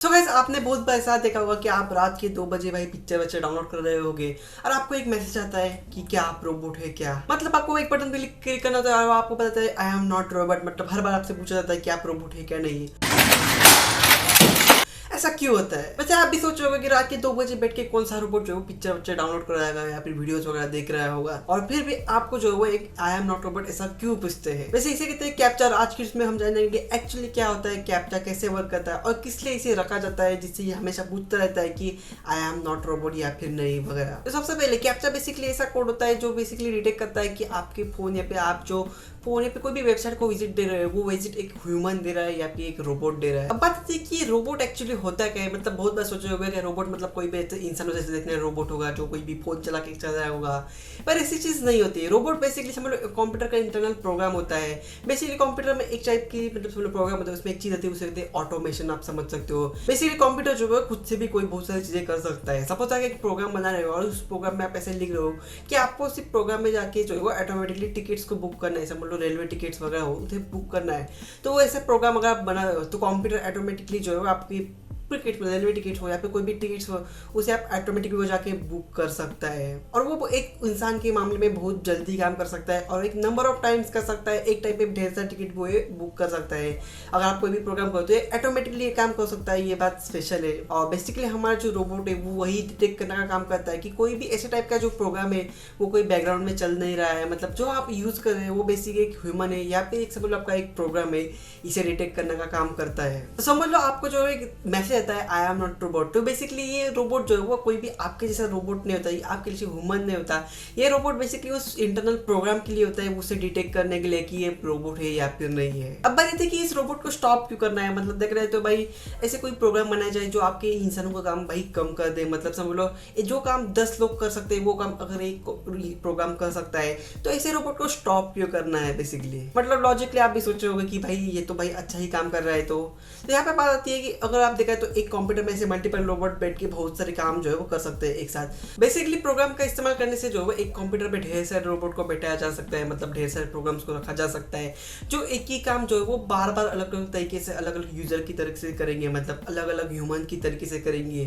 तो गाइस आपने बहुत बार ऐसा देखा होगा कि आप रात के 2 बजे भाई पिक्चर डाउनलोड कर रहे होगे और आपको एक मैसेज आता है कि क्या आप रोबोट है क्या। मतलब आपको एक बटन पे क्लिक करना होता है और आपको पता है आई एम नॉट रोबोट। मतलब हर बार आपसे पूछा जाता है कि आप रोबोट है क्या नहीं। ऐसा क्यों होता है? वैसे आप भी सोच रहे होगे कि रात के 2 बजे बैठ के कौन सा रोबोट जो पिक्चर डाउनलोड कर रहा है या फिर वीडियोस वगैरह देख रहा होगा और फिर भी आपको जो है वो एक आई एम नॉट रोबोट ऐसा क्यों पूछते हैं। वैसे इसे कहते हैं कैप्चर। आज की इसमें हम जानेंगे एक्चुअली क्या होता है कैप्चा, कैसे वर्क करता है और किस लिए इसे रखा जाता है, जिससे ये हमेशा पूछता रहता है कि आई एम नॉट रोबोट या फिर नहीं वगैरह। तो सबसे पहले कैप्चा बेसिकली ऐसा कोड होता है जो बेसिकली डिटेक्ट करता है कि आपके फोन या पे आप जो फोन पे कोई भी वेबसाइट को विजिट दे रहे हो वो विजिट एक ह्यूमन दे रहा है या फिर एक रोबोट दे रहा है। अब बात आती है कि रोबोट एक्चुअली होता क्या है। मतलब बहुत बार सोचे होगा कि रोबोट मतलब कोई भी इंसानों जैसे देखने रोबोट होगा जो कोई भी फोन चला के चल रहा होगा, पर ऐसी चीज नहीं होती है। रोबोट बेसिकली समझ लो कंप्यूटर का इंटरनल प्रोग्राम होता है। बेसिकली कंप्यूटर में एक टाइप की मतलब समझ लो प्रोग्राम होता है, उसमें एक चीज आती है उसे कहते हैं ऑटोमेशन। आप समझ सकते हो बेसिकली कंप्यूटर जो है खुद से भी कोई बहुत सारी चीजें कर सकता है। सपोज आगे एक प्रोग्राम बना रहे हो और उस प्रोग्राम में आप ऐसे लिख रहे हो कि आपको सिर्फ प्रोग्राम में जाके जो है वो ऑटोमेटिकली टिकट्स को बुक करना है। समझ लो रेलवे टिकट्स वगैरह हो उसे बुक करना है, तो वो ऐसे प्रोग्राम अगर आप बना रहे हो तो कंप्यूटर ऑटोमेटिकली जो है वो आपकी टिकट रेलवे टिकट हो या फिर कोई भी टिकट्स हो उसे आप ऑटोमेटिकली वो जाके बुक कर सकता है। और वो एक इंसान के मामले में बहुत जल्दी काम कर सकता है और एक नंबर ऑफ टाइम्स कर सकता है। एक टाइम पे ढेर सारे टिकट वो बुक कर सकता है। अगर आप कोई भी प्रोग्राम करते हो ऑटोमेटिकली ये काम कर सकता है। ये बात स्पेशल है। और बेसिकली हमारा जो रोबोट है वो वही डिटेक्ट करने का काम करता है कि कोई भी ऐसे टाइप का जो प्रोग्राम है वो कोई बैकग्राउंड में चल नहीं रहा है। मतलब जो आप यूज़ कर रहे हैं वो बेसिकली एक ह्यूमन है या फिर एक समझ लो आपका एक प्रोग्राम है, इसे डिटेक्ट करने का काम करता है। तो समझ लो आपको जो एक मैसेज आता है आई एम नॉट रोबोट, तो बेसिकली ये रोबोट जो है वो कोई भी आपके जैसा रोबोट नहीं होता, ये आपके जैसे ह्यूमन नहीं होता। ये रोबोट बेसिकली उस इंटरनल प्रोग्राम के लिए होता है, उसे डिटेक्ट करने के लिए कि ये रोबोट है या फिर नहीं है। अब बात ये कि इस रोबोट को स्टॉप क्यों करना है। मतलब देख रहे हैं तो भाई ऐसे कोई प्रोग्राम बनाया जाए जो आपके इंसानों का काम भाई कम कर दे। मतलब समझ लो जो काम 10 लोग कर सकते हैं वो काम अगर एक प्रोग्राम कर सकता है, तो ऐसे रोबोट को स्टॉप क्यों करना है बेसिकली। मतलब लॉजिकली आप भी सोच रहे होगे कि भाई ये तो भाई अच्छा ही काम कर रहा है। तो यहाँ पे बात आती है कि अगर आप देखा तो एक कंप्यूटर में ऐसे मल्टीपल रोबोट बैठ के बहुत सारे काम जो है वो कर सकते हैं एक साथ। बेसिकली प्रोग्राम का इस्तेमाल करने से जो है एक कंप्यूटर पे ढेर सारे रोबोट को बैठाया जा सकता है। मतलब ढेर सारे प्रोग्राम्स को रखा जा सकता है जो एक ही काम जो है वो बार बार अलग अलग तरीके से अलग अलग यूजर की तरीके से करेंगे। मतलब अलग अलग ह्यूमन की तरीके से करेंगे।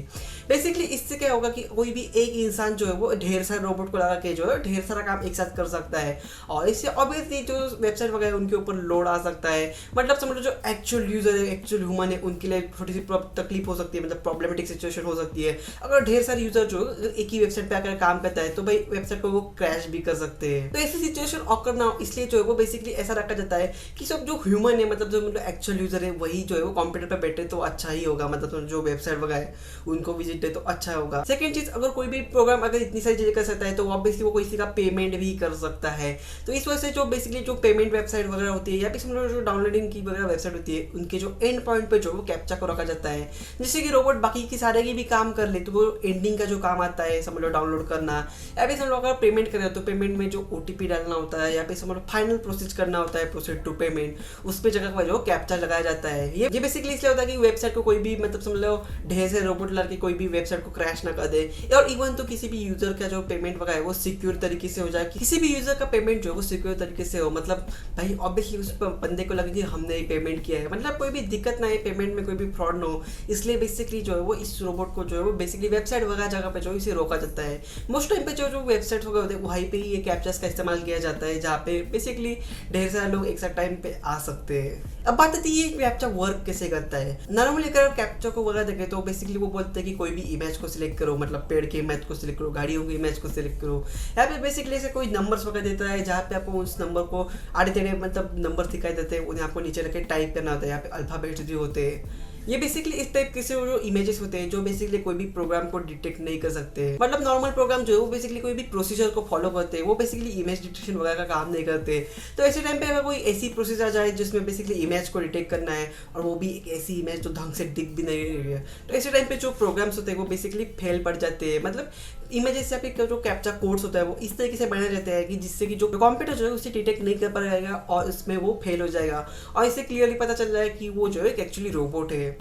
बेसिकली इससे क्या होगा कि कोई भी एक इंसान जो है वो ढेर सारे रोबोट को लगा के जो है ढेर सारा काम एक साथ कर सकता है और इससे ऑब्वियसली जो वेबसाइट वगैरह उनके ऊपर लोड आ सकता है। मतलब समझ लो जो एक्चुअल यूजर है एक्चुअल ह्यूमन है उनके लिए थोड़ी सी तकलीफ हो सकती है। मतलब प्रॉब्लमेटिक सिचुएशन हो सकती है। अगर ढेर सारे यूजर जो एक ही वेबसाइट पे आकर काम करता है तो भाई वेबसाइट को वो क्रैश भी कर सकते हैं। तो ऐसी सिचुएशन ऑकर ना हो इसलिए जो है वो बेसिकली ऐसा रखा जाता है कि सब जो ह्यूमन है मतलब जो एक्चुअल यूजर है वही जो है वो कंप्यूटर पे बैठे तो अच्छा ही होगा। मतलब जो वेबसाइट वगैरह उनको विजिट दे तो अच्छा होगा। सेकंड चीज, अगर कोई भी प्रोग्राम अगर इतनी सारी चीजें कर सकता है तो ऑब्वियसली वो किसी का पेमेंट भी कर सकता है। तो इस वजह से जो बेसिकली जो पेमेंट वेबसाइट वगैरह होती है या फिर समझ लो जो डाउनलोडिंग की वगैरह वेबसाइट होती है उनके जो एंड पॉइंट पे जो वो कैप्चा को रखा जाता है, जिससे कि रोबोट बाकी की सारे की भी काम कर ले। तो वो एंडिंग का जो काम आता है समझ लो डाउनलोड करना या फिर समझ लो अगर पेमेंट करें तो पेमेंट में जो ओटीपी डालना होता है या फिर समझ लो फाइनल प्रोसेस करना होता है प्रोसेस टू पेमेंट, उस पे जगह पर जो कैप्चा लगाया जाता है। ये बेसिकली इसलिए होता है कि वेबसाइट को कोई भी मतलब समझ लो ढेर से रोबोट लड़के कोई भी वेबसाइट को क्रैश ना कर दे और इवन तो किसी भी यूजर का जो पेमेंट वगैरह है वो सिक्योर तरीके से हो जाए। किसी भी यूजर का पेमेंट जो है वो सिक्योर तरीके से हो। मतलब भाई ऑब्वियसली उस बंदे को लगे कि हमने ही पेमेंट किया है। मतलब कोई भी दिक्कत ना है, पेमेंट में कोई भी फ्रॉड ना हो। इसलिए बेसिकली जो है वो इस रोबोट को जो है वो बेसिकली वेबसाइट वगैरह जगह पे जो इसे रोका जाता है। मोस्ट टाइम पे जो वेबसाइट वगैरह होते हैं वहीं पे ही ये कैप्चर्स का इस्तेमाल किया जाता है जहाँ पे बेसिकली ढेर सारे लोग एक साथ टाइम पे आ सकते हैं। अब बात आती है कैप्चा वर्क कैसे करता है। नॉर्मली अगर कैप्चा को वगैरह देखें तो बेसिकली वो बोलते हैं कि कोई भी इमेज को सिलेक्ट करो, मतलब पेड़ के इमेज को सिलेक्ट करो, गाड़ियों की इमेज को सिलेक्ट करो। यहाँ पे बेसिकली ऐसे कोई नंबर्स वगैरह देता है जहाँ पे आपको उस नंबर को आड़े टेढ़े मतलब नंबर दिखाई देते हैं, उन्हें आपको नीचे रख के टाइप करना होता है। यहाँ पे अल्फाबेट्स भी होते हैं। ये बेसिकली इस टाइप के से जो इमेजेस होते हैं जो बेसिकली कोई भी प्रोग्राम को डिटेक्ट नहीं कर सकते। मतलब नॉर्मल प्रोग्राम जो है वो बेसिकली कोई भी प्रोसीजर को फॉलो करते हैं, वो बेसिकली इमेज डिटेक्शन वगैरह का काम नहीं करते। तो ऐसे टाइम पे अगर कोई ऐसी प्रोसीजर आ जाए जिसमें बेसिकली इमेज को डिटेक्ट करना है और वो भी एक ऐसी इमेज जो ढंग से दिख भी नहीं रही है, तो ऐसे टाइम पे जो प्रोग्राम्स होते हैं वो बेसिकली फेल पड़ जाते हैं। मतलब इमेजेस या फिर जो कैप्चा कोड्स होता है वो इस तरीके से बनाए जाते हैं कि जिससे कि जो कंप्यूटर जो है उसे डिटेक्ट नहीं कर पाएगा और इसमें वो फेल हो जाएगा और इससे क्लियरली पता चल रहा है कि वो जो है एक्चुअली रोबोट है।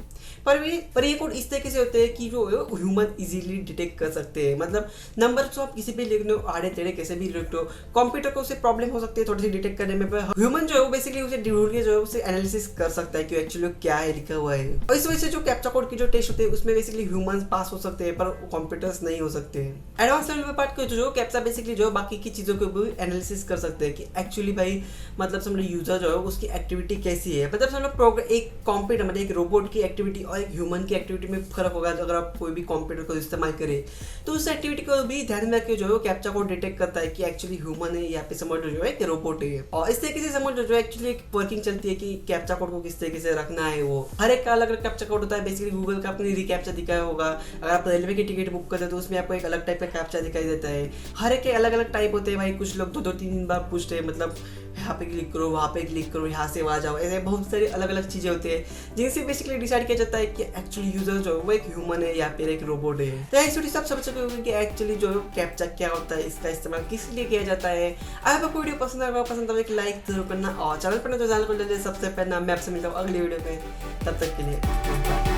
पर ये कोड इस तरीके से होते हैं कि जो ह्यूमन इजीली डिटेक्ट कर सकते हैं। मतलब नंबर तो आप किसी भी लिख लो, आड़े टेढ़े कैसे भी लिख लो, कंप्यूटर को उससे प्रॉब्लम हो सकती है थोड़ी सी डिटेक्ट करने में, पर ह्यूमन जो है वो बेसिकली उसे ढूंढ के जो है उसे एनालिसिस कर सकता है कि एक्चुअली क्या है लिखा हुआ है। और इस वजह से जो कैप्चा कोड की जो टेस्ट होते हैं उसमें बेसिकली ह्यूमंस पास हो सकते हैं, पर कंप्यूटर्स नहीं हो सकते हैं। एडवांस लेवल पे पार्ट को जो कैप्चा बेसिकली जो बाकी की चीजों को भी एनालिसिस कर सकते हैं कि एक्चुअली भाई मतलब समझो यूजर जो है उसकी एक्टिविटी कैसी है। मतलब समझो एक कंप्यूटर मतलब एक रोबोट की एक्टिविटी और एक ह्यूमन की एक्टिविटी में फर्क होगा। अगर आप कोई भी कंप्यूटर को इस्तेमाल करें तो उस एक्टिविटी को भी ध्यान में रखकर जो है कैप्चा कोड डिटेक्ट करता है कि एक्चुअली ह्यूमन है या फिर समझ जो है कि रोबोट है। और इस तरीके से समझ जो एक्चुअली एक वर्किंग चलती है कि कैप्चा कोड को किस तरीके से रखना है। वो हर एक का अलग अलग कैप्चा कोड होता है। बेसिकली गूगल का अपनी रिकैप्चा दिखाया होगा। अगर आप रेलवे की टिकट बुक करते हैं तो उसमें आपको एक अलग टाइप का कैप्चा दिखाई देता है। हर एक के अलग अलग टाइप होते हैं भाई। कुछ लोग दो तीन बार पूछते हैं, मतलब यहाँ पे क्लिक करो, वहाँ पे क्लिक करो, यहाँ से वहाँ जाओ, ऐसे बहुत सारी अलग अलग चीज़ें होती है जिनसे बेसिकली डिसाइड किया जाता है कि एक्चुअली यूजर जो है वो एक ह्यूमन है या फिर एक रोबोट है। तो इस वीडियो से आप समझ सके होंगे कि एक्चुअली जो कैप्चा क्या होता है, इसका इस्तेमाल किस लिए किया जाता है। अगर आपको वीडियो पसंद आएगा पसंद तो एक लाइक जरूर करना और चैनल पर तो चैनल को सबसे पहले मैं आपसे मिलता हूँ अगली वीडियो पे। तब तक के लिए